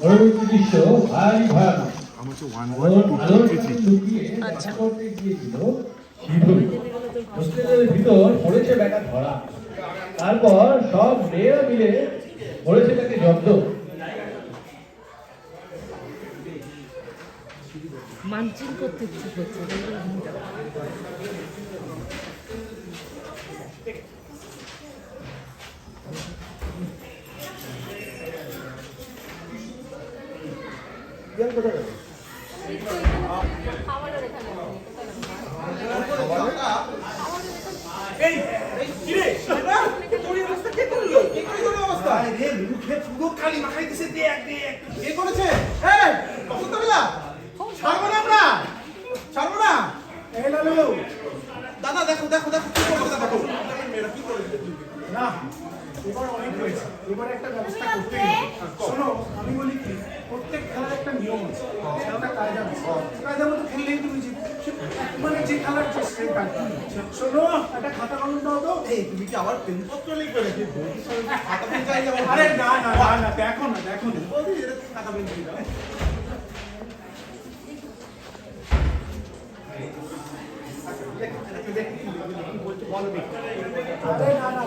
পরবর্তী দৃশ্য ভারী ভয়ানক। করতে গিয়েছিল হোস্টেলের ভিতর পড়েছে ব্যাটা ধরা, তারপর সব মেয়েরা মিলে পড়েছে তাকে জব্দ। মানচিন করতে ইচ্ছে করছে। দাদা দেখো দেখো দেখো কি করছে দেখো না এবার অনেক হয়েছে, এবারে একটা ব্যবস্থা করতে হবে। শোনো আমি বলি কি, প্রত্যেক খেলার একটা নিয়ম আছে, একটা কায়দা আছে, কায়দা মতো খেললেই তুমি মানে যে খেলার সেটা। শোনো একটা খাতা কলম দাও তো। এই তুমি কি আবার পেনপত্র লিখবে নাকি? খাতা পেন চাই যাবে? আরে না না না না, দেখো না দেখো না, বলি এটা খাতা পেন দিই দাও। আরে না না